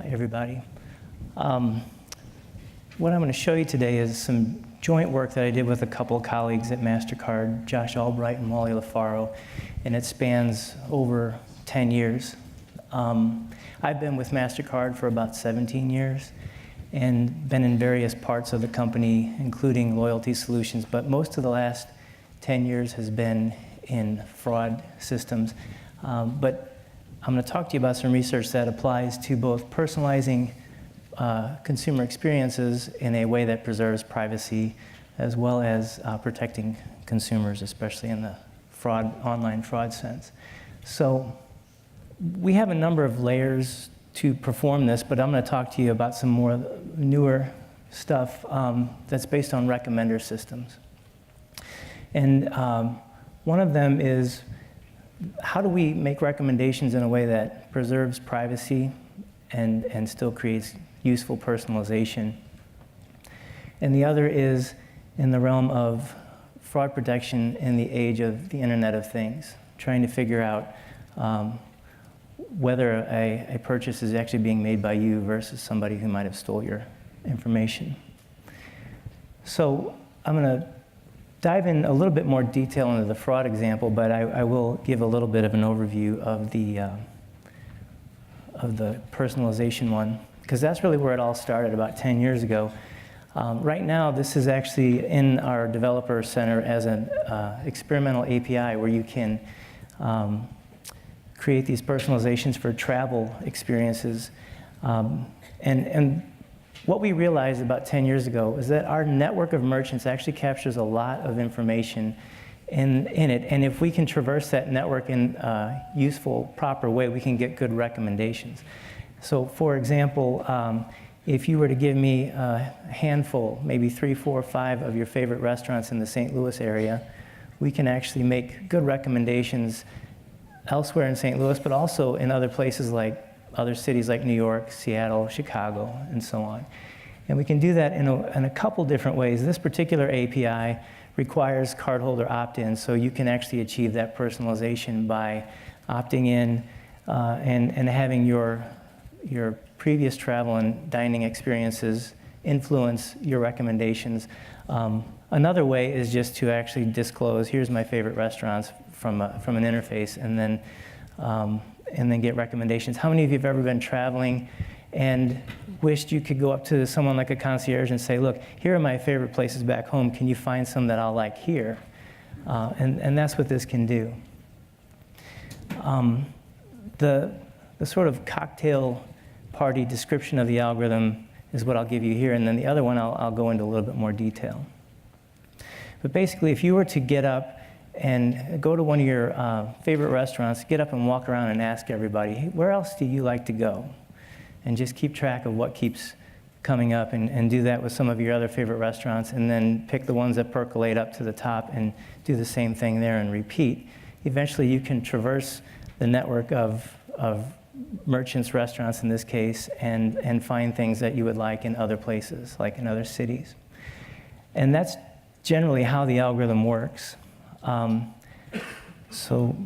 Hi, everybody. What I'm going to show you today is some joint work that I did with a couple of colleagues at MasterCard, Josh Albright and Wally LaFaro, and it spans over 10 years. I've been with MasterCard for about 17 years and been in various parts of the company, including loyalty solutions, but most of the last 10 years has been in fraud systems. But I'm going to talk to you about some research that applies to both personalizing consumer experiences in a way that preserves privacy, as well as protecting consumers, especially in the online fraud sense. So we have a number of layers to perform this, but I'm going to talk to you about some more newer stuff that's based on recommender systems. And one of them is, how do we make recommendations in a way that preserves privacy and still creates useful personalization? And the other is in the realm of fraud protection in the age of the Internet of Things, trying to figure out whether a purchase is actually being made by you versus somebody who might have stole your information. So I'm going to dive in a little bit more detail into the fraud example, but I will give a little bit of an overview of the personalization one, because that's really where it all started about 10 years ago. Right now, this is actually in our developer center as an experimental API where you can create these personalizations for travel experiences. And what we realized about 10 years ago is that our network of merchants actually captures a lot of information in it. And if we can traverse that network in a useful, proper way, we can get good recommendations. So for example, if you were to give me a handful, maybe 3, 4, 5 of your favorite restaurants in the St. Louis area, we can actually make good recommendations elsewhere in St. Louis, but also in other places like other cities like New York, Seattle, Chicago, and so on. And we can do that in a couple different ways. This particular API requires cardholder opt-in, so you can actually achieve that personalization by opting in and having your previous travel and dining experiences influence your recommendations. Another way is just to actually disclose, here's my favorite restaurants from an interface, and then get recommendations. How many of you have ever been traveling and wished you could go up to someone like a concierge and say, look, here are my favorite places back home. Can you find some that I'll like here? And that's what this can do. The sort of cocktail party description of the algorithm is what I'll give you here, and then the other one I'll go into a little bit more detail. But basically, if you were to get up and go to one of your favorite restaurants, get up and walk around and ask everybody, hey, where else do you like to go? And just keep track of what keeps coming up, and do that with some of your other favorite restaurants, and then pick the ones that percolate up to the top and do the same thing there and repeat. Eventually you can traverse the network of merchants, restaurants in this case, and find things that you would like in other places, like in other cities. And that's generally how the algorithm works. So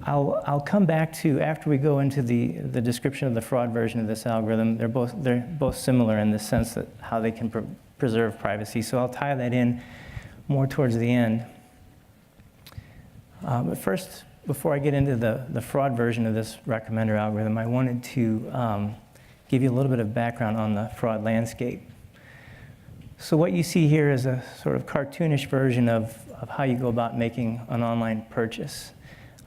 I'll come back to, after we go into the description of the fraud version of this algorithm, they're both similar in the sense that how they can preserve privacy. So I'll tie that in more towards the end. But first, before I get into the fraud version of this recommender algorithm, I wanted to give you a little bit of background on the fraud landscape. So what you see here is a sort of cartoonish version of how you go about making an online purchase.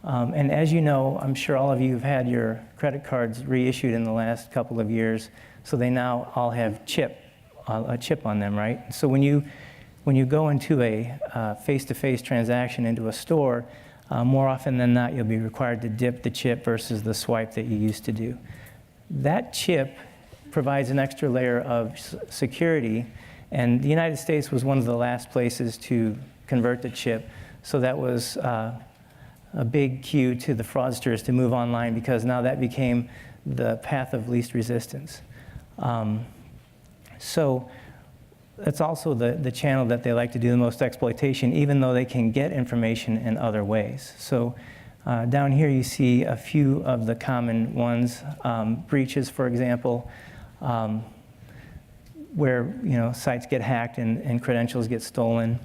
And as you know, I'm sure all of you have had your credit cards reissued in the last couple of years, so they now all have a chip on them, right? So when you go into a face-to-face transaction into a store, more often than not, you'll be required to dip the chip versus the swipe that you used to do. That chip provides an extra layer of security, and the United States was one of the last places to convert the chip, so that was a big cue to the fraudsters to move online, because now that became the path of least resistance. So that's also the channel that they like to do the most exploitation, even though they can get information in other ways. So Down here you see a few of the common ones, breaches, for example, where sites get hacked and credentials get stolen.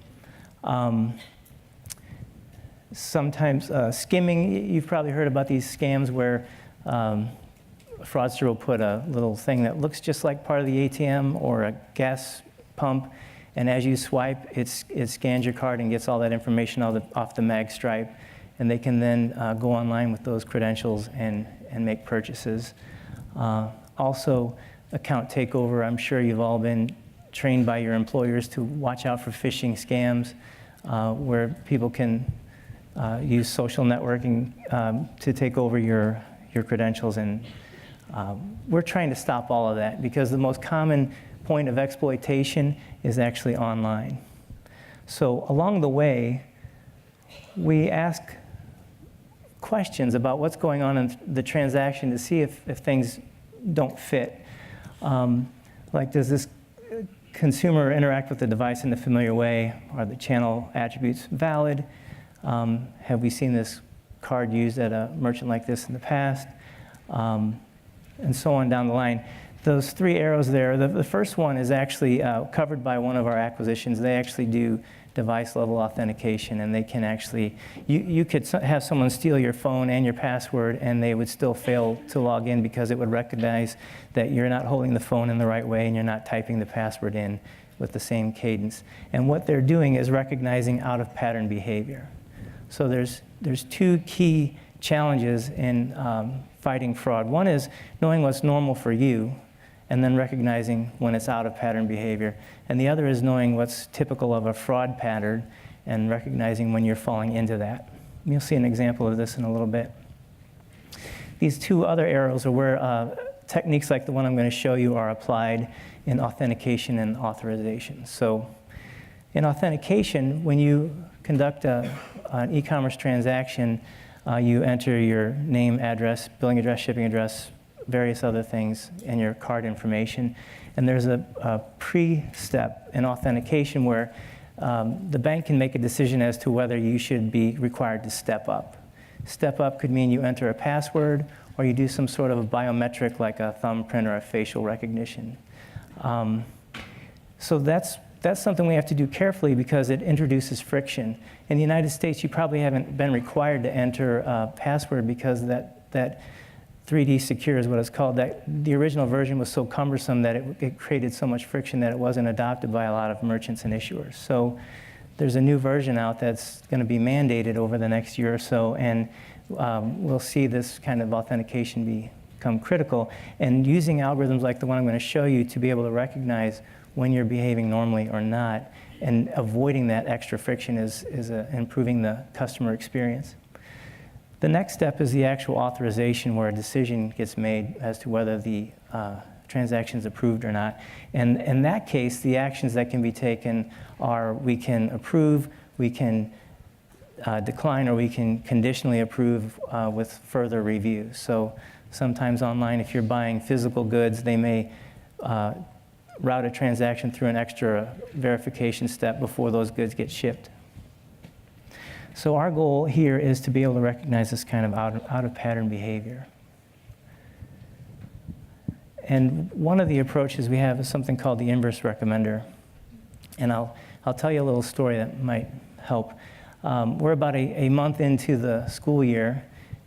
Sometimes skimming, you've probably heard about these scams where a fraudster will put a little thing that looks just like part of the ATM or a gas pump, and as you swipe, it scans your card and gets all that information off the mag stripe, and they can then go online with those credentials and make purchases. Also, account takeover. I'm sure you've all been trained by your employers to watch out for phishing scams, where people can use social networking to take over your credentials, and we're trying to stop all of that because the most common point of exploitation is actually online. So along the way, we ask questions about what's going on in the transaction to see if things don't fit. Like, does this consumer interact with the device in a familiar way? Are the channel attributes valid? Have we seen this card used at a merchant like this in the past? And so on down the line. Those three arrows there, the first one is actually covered by one of our acquisitions. They actually do device-level authentication, and they can actually, you could have someone steal your phone and your password, and they would still fail to log in because it would recognize that you're not holding the phone in the right way and you're not typing the password in with the same cadence. And what they're doing is recognizing out-of-pattern behavior. So there's two key challenges in fighting fraud. One is knowing what's normal for you and then recognizing when it's out-of-pattern behavior. And the other is knowing what's typical of a fraud pattern and recognizing when you're falling into that. You'll see an example of this in a little bit. These two other arrows are where techniques like the one I'm going to show you are applied in authentication and authorization. So in authentication, when you conduct an e-commerce transaction, you enter your name, address, billing address, shipping address, various other things, and your card information. And there's a pre-step in authentication where the bank can make a decision as to whether you should be required to step up. Step up could mean you enter a password or you do some sort of a biometric like a thumbprint or a facial recognition. So that's something we have to do carefully because it introduces friction. In the United States, you probably haven't been required to enter a password because that 3D Secure is what it's called. The original version was so cumbersome that it created so much friction that it wasn't adopted by a lot of merchants and issuers. So there's a new version out that's going to be mandated over the next year or so, and we'll see this kind of authentication become critical. And using algorithms like the one I'm going to show you to be able to recognize when you're behaving normally or not, and avoiding that extra friction is improving the customer experience. The next step is the actual authorization where a decision gets made as to whether the transaction is approved or not. And in that case, the actions that can be taken are we can approve, we can decline, or we can conditionally approve with further review. So sometimes online, if you're buying physical goods, they may route a transaction through an extra verification step before those goods get shipped. So our goal here is to be able to recognize this kind of out-of-pattern behavior. And one of the approaches we have is something called the inverse recommender. And I'll tell you a little story that might help. We're about a month into the school year,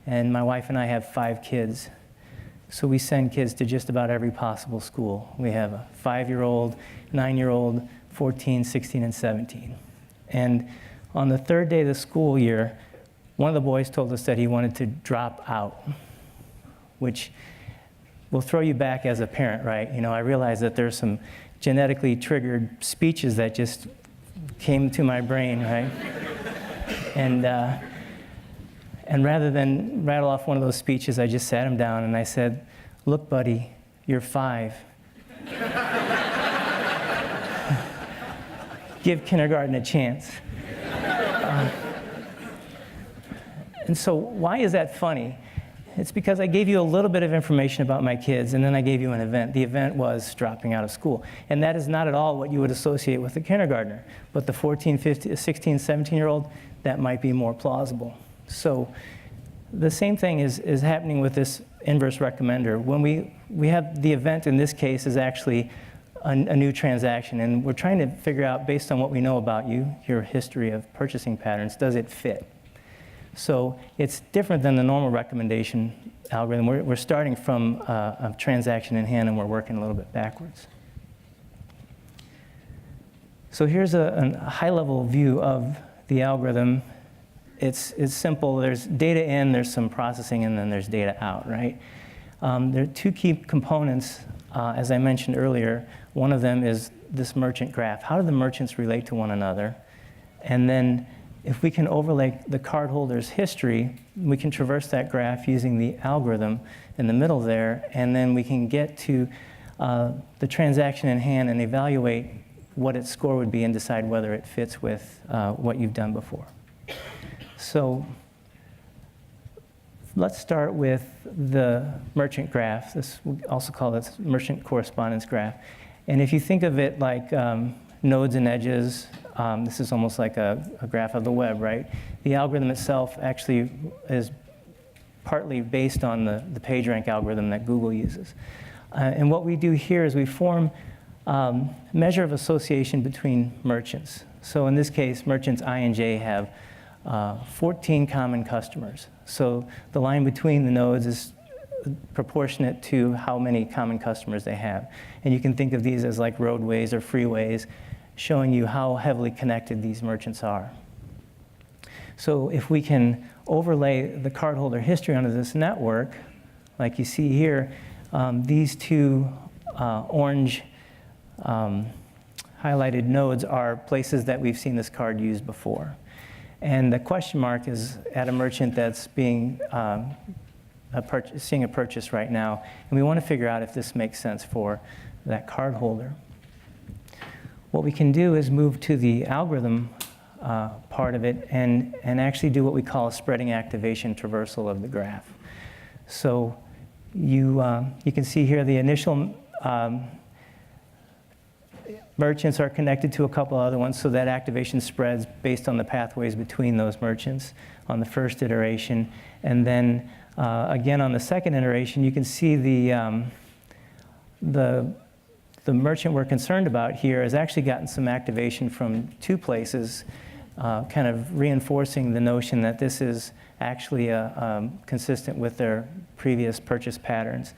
and my wife and I have 5 kids. So we send kids to just about every possible school. We have a 5-year-old, 9-year-old, 14, 16, and 17. And on the 3rd day of the school year, one of the boys told us that he wanted to drop out, which will throw you back as a parent, right? You know, I realize that there's some genetically triggered speeches that just came to my brain, right? And rather than rattle off one of those speeches, I just sat him down and I said, "Look, buddy, you're 5. Give kindergarten a chance." And so why is that funny? It's because I gave you a little bit of information about my kids, and then I gave you an event. The event was dropping out of school. And that is not at all what you would associate with a kindergartner. But the 14, 15, 16, 17-year-old, that might be more plausible. So the same thing is happening with this inverse recommender. When we have the event in this case is actually a new transaction, and we're trying to figure out, based on what we know about you, your history of purchasing patterns, does it fit? So it's different than the normal recommendation algorithm. We're starting from a transaction in hand, and we're working a little bit backwards. So here's a high-level view of the algorithm. It's simple. There's data in, there's some processing, and then there's data out, right? There are two key components, as I mentioned earlier. One of them is this merchant graph. How do the merchants relate to one another? And then if we can overlay the cardholder's history, we can traverse that graph using the algorithm in the middle there, and then we can get to the transaction in hand and evaluate what its score would be and decide whether it fits with what you've done before. So let's start with the merchant graph. We also call this merchant correspondence graph. And if you think of it like nodes and edges, this is almost like a graph of the web, right? The algorithm itself actually is partly based on the PageRank algorithm that Google uses. And what we do here is we form measure of association between merchants. So in this case, merchants I and J have 14 common customers. So the line between the nodes is proportionate to how many common customers they have. And you can think of these as like roadways or freeways, showing you how heavily connected these merchants are. So if we can overlay the cardholder history onto this network, like you see here, these two orange highlighted nodes are places that we've seen this card used before. And the question mark is at a merchant that's being seeing a purchase right now, and we want to figure out if this makes sense for that card holder. What we can do is move to the algorithm part of it and actually do what we call a spreading activation traversal of the graph. So you can see here the initial merchants are connected to a couple other ones, so that activation spreads based on the pathways between those merchants on the first iteration. And then again on the second iteration, you can see the merchant we're concerned about here has actually gotten some activation from two places, kind of reinforcing the notion that this is actually consistent with their previous purchase patterns.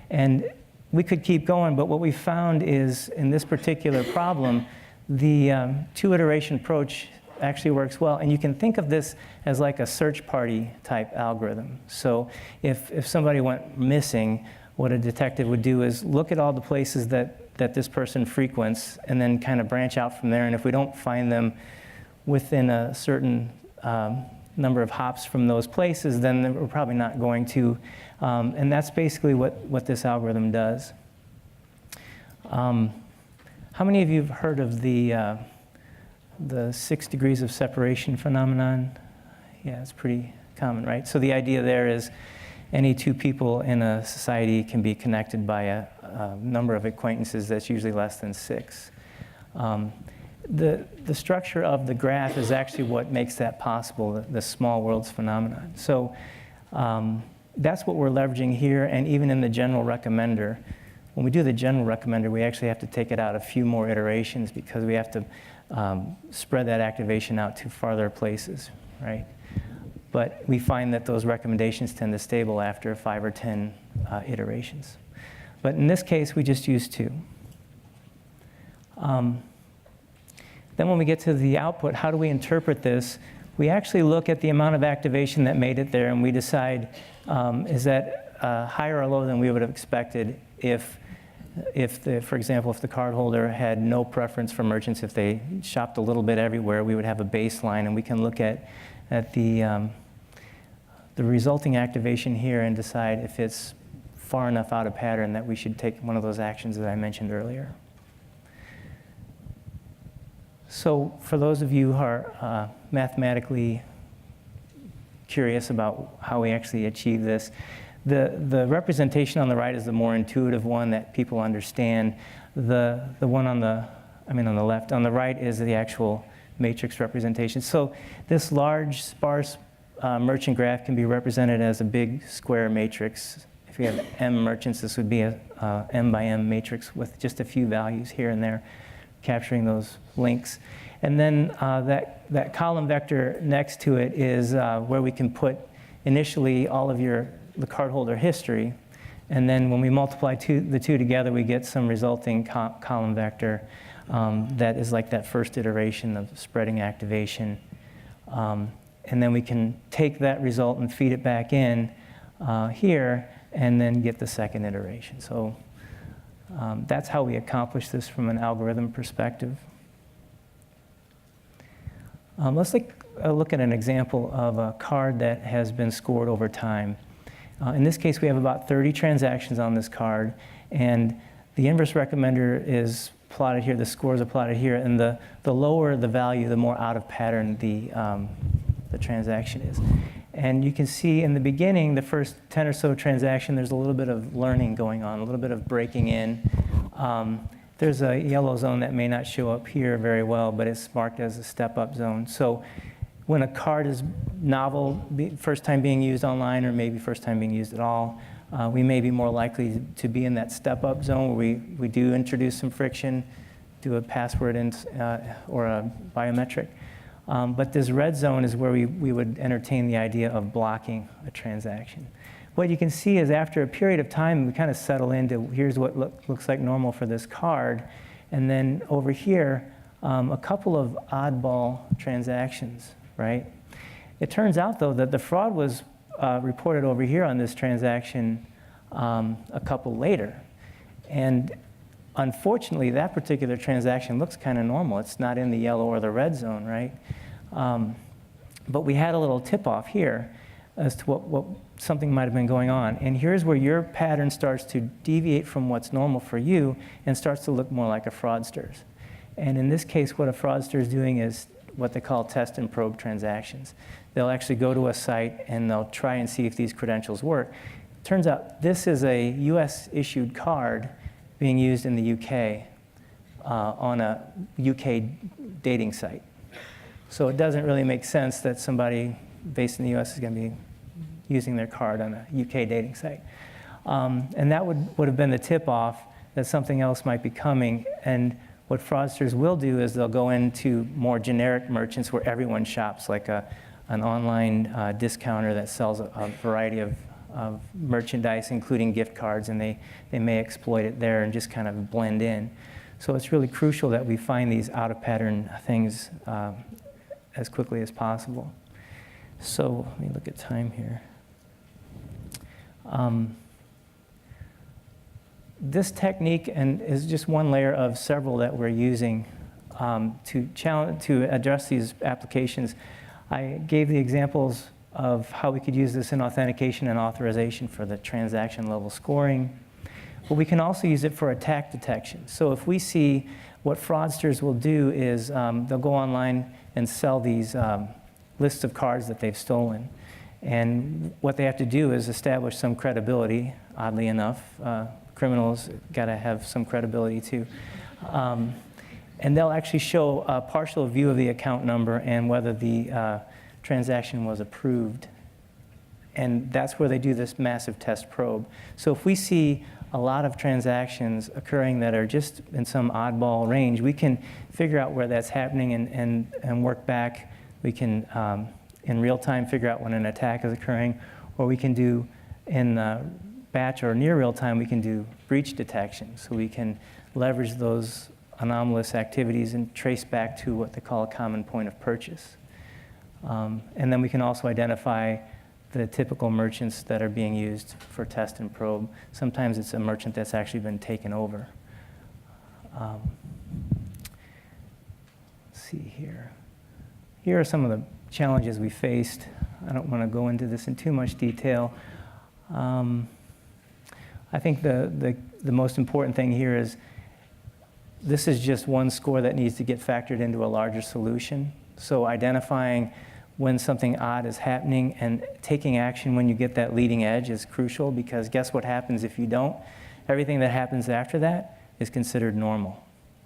And we could keep going, but what we found is in this particular problem, the two-iteration approach actually works well. And you can think of this as like a search party type algorithm. So if somebody went missing, what a detective would do is look at all the places that this person frequents and then kind of branch out from there. And if we don't find them within a certain number of hops from those places, then we're probably not going to. And that's basically what this algorithm does. How many of you have heard of the 6 degrees of separation phenomenon? Yeah, it's pretty common, right? So the idea there is any two people in a society can be connected by a number of acquaintances that's usually less than 6. The structure of the graph is actually what makes that possible, the small worlds phenomenon. So that's what we're leveraging here, and even in the general recommender. When we do the general recommender, we actually have to take it out a few more iterations because we have to spread that activation out to farther places, right? But we find that those recommendations tend to stable after 5 or 10 iterations. But in this case, we just use 2. Then when we get to the output, how do we interpret this? We actually look at the amount of activation that made it there, and we decide, is that higher or lower than we would have expected for example, if the cardholder had no preference for merchants, if they shopped a little bit everywhere, we would have a baseline, and we can look at the resulting activation here and decide if it's far enough out of pattern that we should take one of those actions that I mentioned earlier. So for those of you who are mathematically curious about how we actually achieve this, the representation on the right is the more intuitive one that people understand. The one on the left, on the right is the actual matrix representation. So this large, sparse merchant graph can be represented as a big square matrix. If you have M merchants, this would be a M by M matrix with just a few values here and there, capturing those links. And then that column vector next to it is where we can put initially all of the cardholder history. And then when we multiply the two together, we get some resulting column vector that is like that first iteration of spreading activation. And then we can take that result and feed it back in here and then get the second iteration. So that's how we accomplish this from an algorithm perspective. Let's look at an example of a card that has been scored over time. In this case, we have about 30 transactions on this card, and the inverse recommender is plotted here, the scores are plotted here, and the lower the value, the more out of pattern the transaction is. And you can see in the beginning, the first 10 or so transaction, there's a little bit of learning going on, a little bit of breaking in. There's a yellow zone that may not show up here very well, but it's marked as a step-up zone. So when a card is novel, first time being used online, or maybe first time being used at all, we may be more likely to be in that step-up zone where we do introduce some friction, do a password or a biometric. But this red zone is where we would entertain the idea of blocking a transaction. What you can see is after a period of time, we kind of settle into here's what looks like normal for this card. And then over here, a couple of oddball transactions, right? It turns out, though, that the fraud was reported over here on this transaction a couple later. And unfortunately, that particular transaction looks kind of normal. It's not in the yellow or the red zone, right? But we had a little tip-off here as to what something might have been going on. And here's where your pattern starts to deviate from what's normal for you and starts to look more like a fraudster's. And in this case, what a fraudster is doing is what they call test and probe transactions. They'll actually go to a site and they'll try and see if these credentials work. Turns out this is a US issued card being used in the UK on a UK dating site. So it doesn't really make sense that somebody based in the US is going to be using their card on a UK dating site. And that would have been the tip-off that something else might be coming. And what fraudsters will do is they'll go into more generic merchants where everyone shops, like an online discounter that sells a variety of merchandise, including gift cards, and they may exploit it there and just kind of blend in. So it's really crucial that we find these out-of-pattern things as quickly as possible. So let me look at time here. This technique is just one layer of several that we're using to address these applications. I gave the examples of how we could use this in authentication and authorization for the transaction level scoring. But we can also use it for attack detection. So if we see what fraudsters will do is they'll go online and sell these lists of cards that they've stolen. And what they have to do is establish some credibility, oddly enough. Criminals got to have some credibility too. And they'll actually show a partial view of the account number and whether the transaction was approved. And that's where they do this massive test probe. So if we see a lot of transactions occurring that are just in some oddball range, we can figure out where that's happening and work back. We can, in real time, figure out when an attack is occurring, or we can do in batch or near real time, we can do breach detection. So we can leverage those anomalous activities and trace back to what they call a common point of purchase. And then we can also identify the typical merchants that are being used for test and probe. Sometimes it's a merchant that's actually been taken over. Let's see here. Here are some of the challenges we faced. I don't want to go into this in too much detail. I think the most important thing here is this is just one score that needs to get factored into a larger solution. So identifying when something odd is happening and taking action when you get that leading edge is crucial, because guess what happens if you don't? Everything that happens after that is considered normal,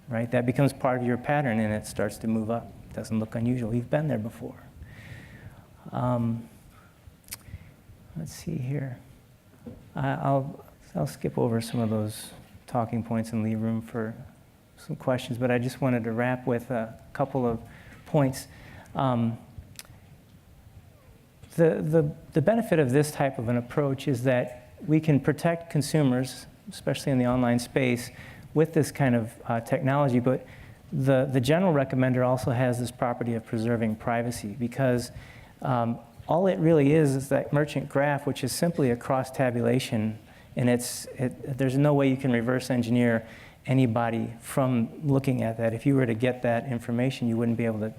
right? That becomes part of your pattern and it starts to move up. It doesn't look unusual. You've been there before. let's see here. I'll skip over some of those talking points and leave room for some questions, but I just wanted to wrap with a couple of points. The benefit of this type of an approach is that we can protect consumers, especially in the online space, with this kind of technology, but the general recommender also has this property of preserving privacy, because all it really is that merchant graph, which is simply a cross-tabulation, and there's no way you can reverse engineer anybody from looking at that. If you were to get that information, you wouldn't be able to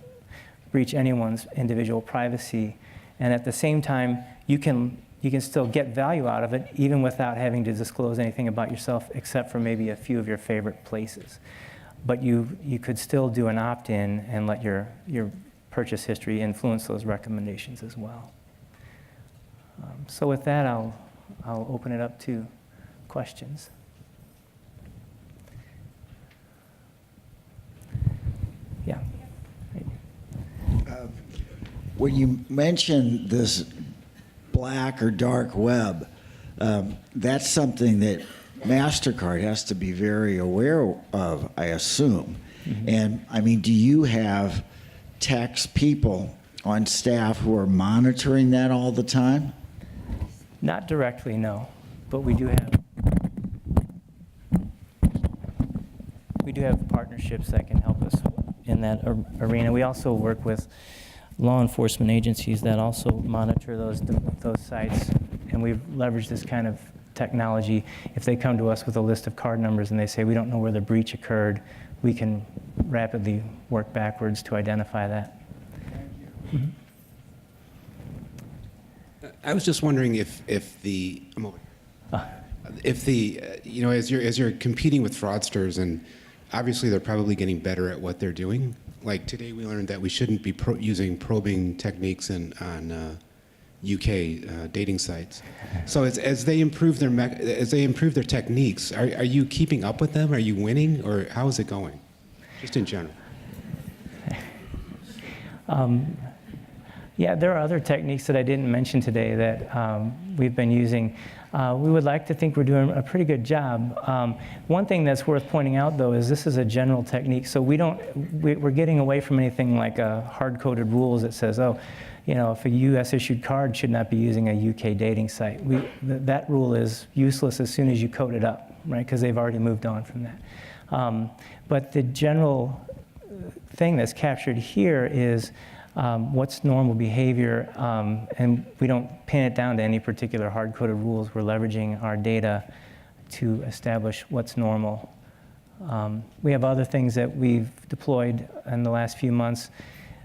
breach anyone's individual privacy. And at the same time, you can still get value out of it, even without having to disclose anything about yourself, except for maybe a few of your favorite places. But you could still do an opt-in and let your purchase history influence those recommendations as well. So with that, I'll open it up to questions. Yeah. When you mentioned this black or dark web, that's something that MasterCard has to be very aware of, I assume. Mm-hmm. And I mean, do you have people on staff who are monitoring that all the time? Not directly, no, but we do have partnerships that can help us in that arena. We also work with law enforcement agencies that also monitor those sites, and we've leveraged this kind of technology. If they come to us with a list of card numbers and they say, we don't know where the breach occurred, we can rapidly work backwards to identify that. Mm-hmm. I was just wondering if the as you're competing with fraudsters, and obviously they're probably getting better at what they're doing. Like today, we learned that we shouldn't be using probing techniques on UK dating sites. So as they improve their techniques, are you keeping up with them? Are you winning, or how is it going, just in general? Yeah, there are other techniques that I didn't mention today that we've been using. We would like to think we're doing a pretty good job. One thing that's worth pointing out, though, is this is a general technique, so we're getting away from anything like hard-coded rules that says, oh, if a U.S.-issued card should not be using a UK dating site. That rule is useless as soon as you code it up, right? Because they've already moved on from that. But the general thing that's captured here is what's normal behavior, and we don't pin it down to any particular hard-coded rules. We're leveraging our data to establish what's normal. We have other things that we've deployed in the last few months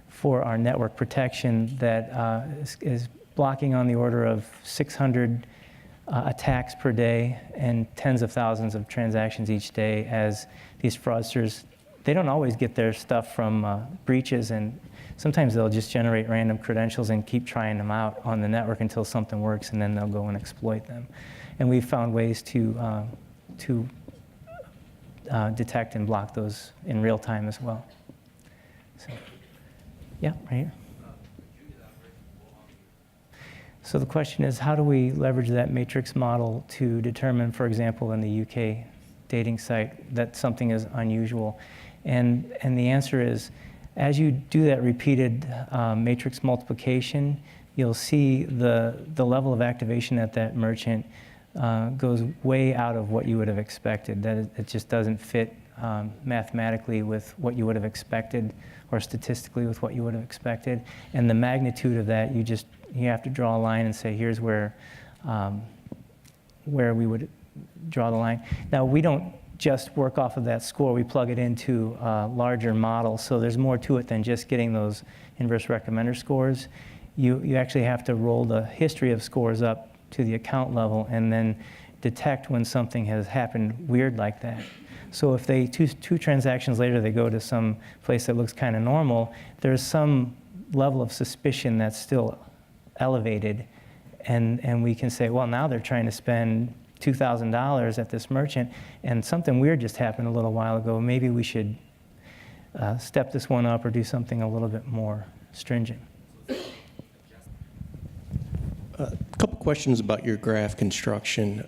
for our network protection that is blocking on the order of 600 attacks per day and tens of thousands of transactions each day, as these fraudsters, they don't always get their stuff from breaches, and sometimes they'll just generate random credentials and keep trying them out on the network until something works, and then they'll go and exploit them. And we've found ways to detect and block those in real time as well. So, yeah, right here. So the question is, how do we leverage that matrix model to determine, for example, in the UK dating site, that something is unusual? And the answer is, as you do that repeated matrix multiplication, you'll see the level of activation at that merchant goes way out of what you would have expected. That it just doesn't fit mathematically with what you would have expected, or statistically with what you would have expected. And the magnitude of that, you have to draw a line and say, here's where we would draw the line. Now, we don't just work off of that score. We plug it into a larger model, so there's more to it than just getting those inverse recommender scores. You actually have to roll the history of scores up to the account level and then detect when something has happened weird like that. So if they, two transactions later, they go to some place that looks kind of normal, there's some level of suspicion that's still elevated, and we can say, well, now they're trying to spend $2,000 at this merchant, and something weird just happened a little while ago. Maybe we should step this one up or do something a little bit more stringent. Couple questions about your graph construction.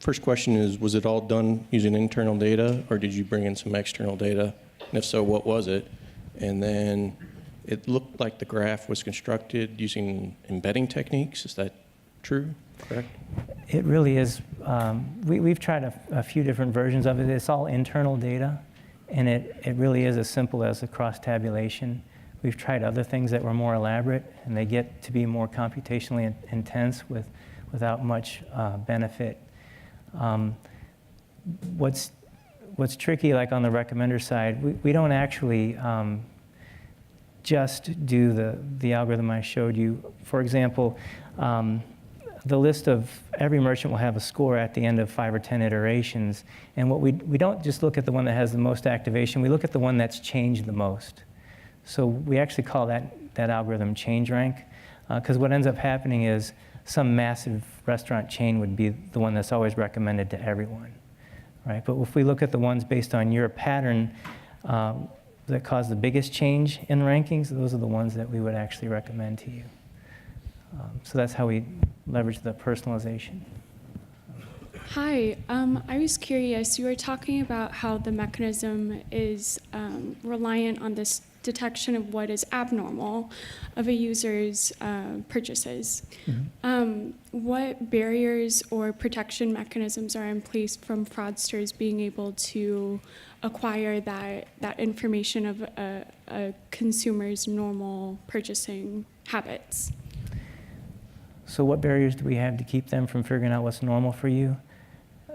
First question is, was it all done using internal data, or did you bring in some external data? And if so, what was it? And then it looked like the graph was constructed using embedding techniques. Is that true? Correct? It really is. We've tried a few different versions of it. It's all internal data, and it really is as simple as a cross-tabulation. We've tried other things that were more elaborate, and they get to be more computationally intense without much benefit. What's tricky, like on the recommender side, we don't actually just do the algorithm I showed you. For example, the list of every merchant will have a score at the end of 5 or 10 iterations. And what we don't just look at the one that has the most activation, we look at the one that's changed the most. So we actually call that algorithm change rank, because what ends up happening is some massive restaurant chain would be the one that's always recommended to everyone, right? But if we look at the ones based on your pattern that cause the biggest change in rankings, those are the ones that we would actually recommend to you. So that's how we leverage the personalization. Hi, I was curious, you were talking about how the mechanism is reliant on this detection of what is abnormal of a user's purchases. Mm-hmm. What barriers or protection mechanisms are in place from fraudsters being able to acquire that information of a consumer's normal purchasing habits? So what barriers do we have to keep them from figuring out what's normal for you?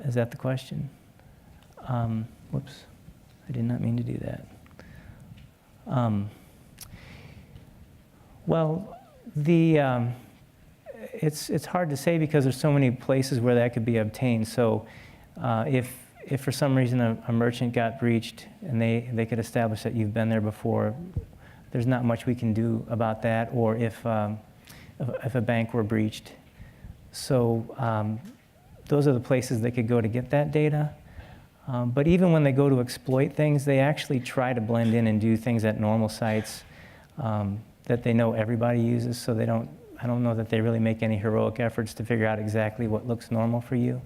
Is that the question? Whoops, I did not mean to do that. Well, it's hard to say because there's so many places where that could be obtained. So if for some reason a merchant got breached and they could establish that you've been there before, there's not much we can do about that, or if a bank were breached. So those are the places they could go to get that data. But even when they go to exploit things, they actually try to blend in and do things at normal sites that they know everybody uses. So I don't know that they really make any heroic efforts to figure out exactly what looks normal for you.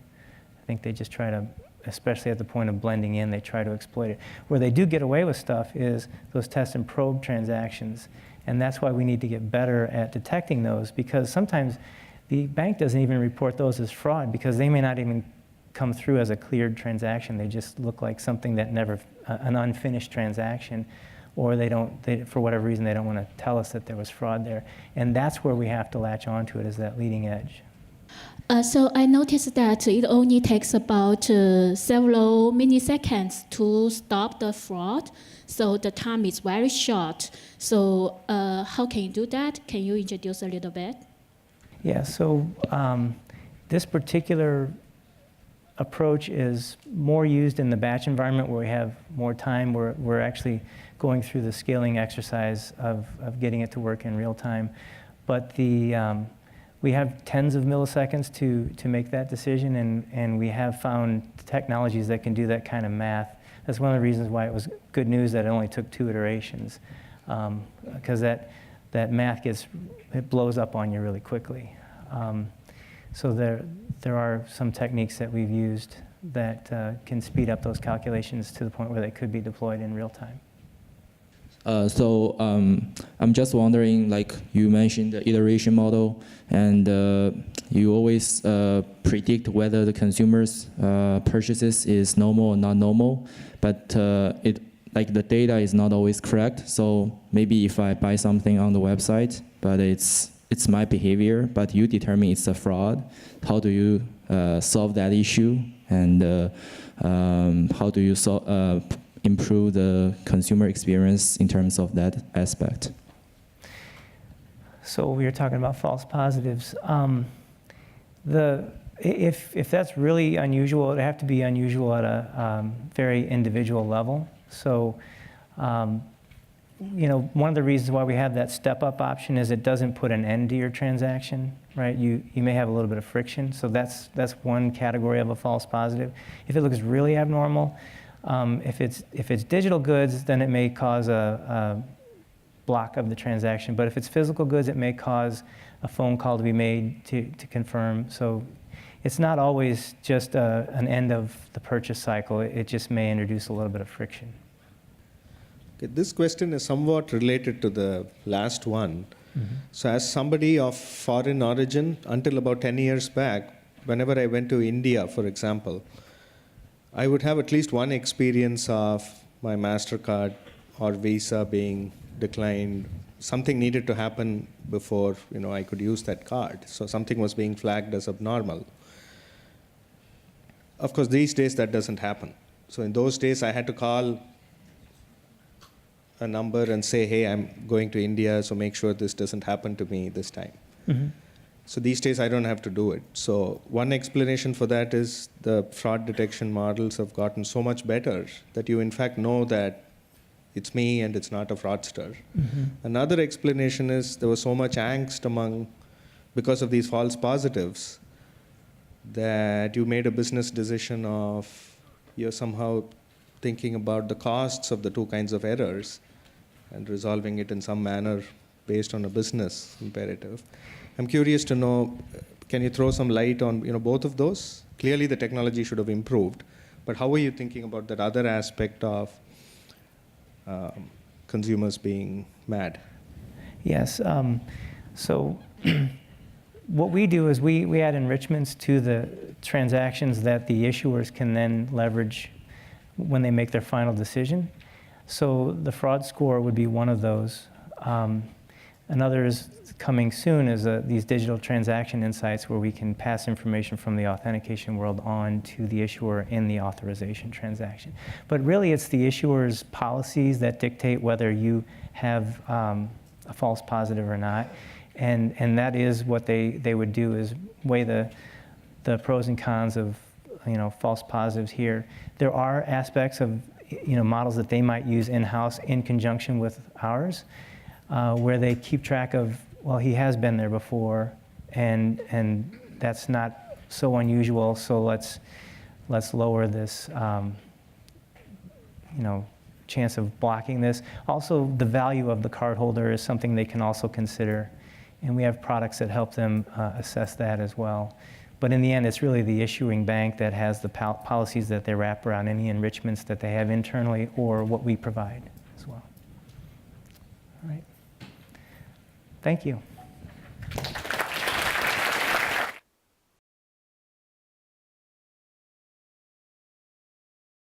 I think they just try to, especially at the point of blending in, they try to exploit it. Where they do get away with stuff is those test and probe transactions. And that's why we need to get better at detecting those, because sometimes the bank doesn't even report those as fraud because they may not even come through as a cleared transaction. They just look like something that never, an unfinished transaction, or for whatever reason, they don't want to tell us that there was fraud there. And that's where we have to latch onto it, is that leading edge. So I noticed that it only takes about several milliseconds to stop the fraud. So the time is very short. So how can you do that? Can you introduce a little bit? Yeah, so this particular approach is more used in the batch environment where we have more time. We're actually going through the scaling exercise of getting it to work in real time. But we have tens of milliseconds to make that decision, and we have found technologies that can do that kind of math. That's one of the reasons why it was good news that it only took 2 iterations, because that math it blows up on you really quickly. So there are some techniques that we've used that can speed up those calculations to the point where they could be deployed in real time. So I'm just wondering, like you mentioned the iteration model, and you always predict whether the consumer's purchases is normal or not normal, but the data is not always correct. So maybe if I buy something on the website, but it's my behavior, but you determine it's a fraud, how do you solve that issue, and how do you improve the consumer experience in terms of that aspect? So we were talking about false positives. If that's really unusual, it'd have to be unusual at a very individual level. So, one of the reasons why we have that step-up option is it doesn't put an end to your transaction, right? You may have a little bit of friction, so that's one category of a false positive. If it looks really abnormal, if it's digital goods, then it may cause block of the transaction. But if it's physical goods, it may cause a phone call to be made to confirm. So it's not always just an end of the purchase cycle. It just may introduce a little bit of friction. Okay, this question is somewhat related to the last one. So as somebody of foreign origin, until about 10 years back, whenever I went to India, for example, I would have at least one experience of my MasterCard or Visa being declined. Something needed to happen before I could use that card. So something was being flagged as abnormal. Of course, these days that doesn't happen. So in those days, I had to call a number and say, hey, I'm going to India, so make sure this doesn't happen to me this time. So these days, I don't have to do it. So one explanation for that is the fraud detection models have gotten so much better that you, in fact, know that it's me and it's not a fraudster. Another explanation is there was so much angst because of these false positives, that you made a business decision of you're somehow thinking about the costs of the two kinds of errors and resolving it in some manner based on a business imperative. I'm curious to know, can you throw some light on both of those? Clearly the technology should have improved, but how are you thinking about that other aspect of consumers being mad? Yes. So what we do is we add enrichments to the transactions that the issuers can then leverage when they make their final decision. So the fraud score would be one of those. Another is coming soon is these digital transaction insights, where we can pass information from the authentication world on to the issuer in the authorization transaction. But really it's the issuer's policies that dictate whether you have a false positive or not. And that is what they would do, is weigh the pros and cons of false positives here. There are aspects of models that they might use in-house in conjunction with ours, where they keep track of, well, he has been there before, and that's not so unusual, so let's lower this chance of blocking this. Also, the value of the cardholder is something they can also consider, and we have products that help them assess that as well. But in the end, it's really the issuing bank that has the policies that they wrap around any enrichments that they have internally or what we provide as well. All right. Thank you.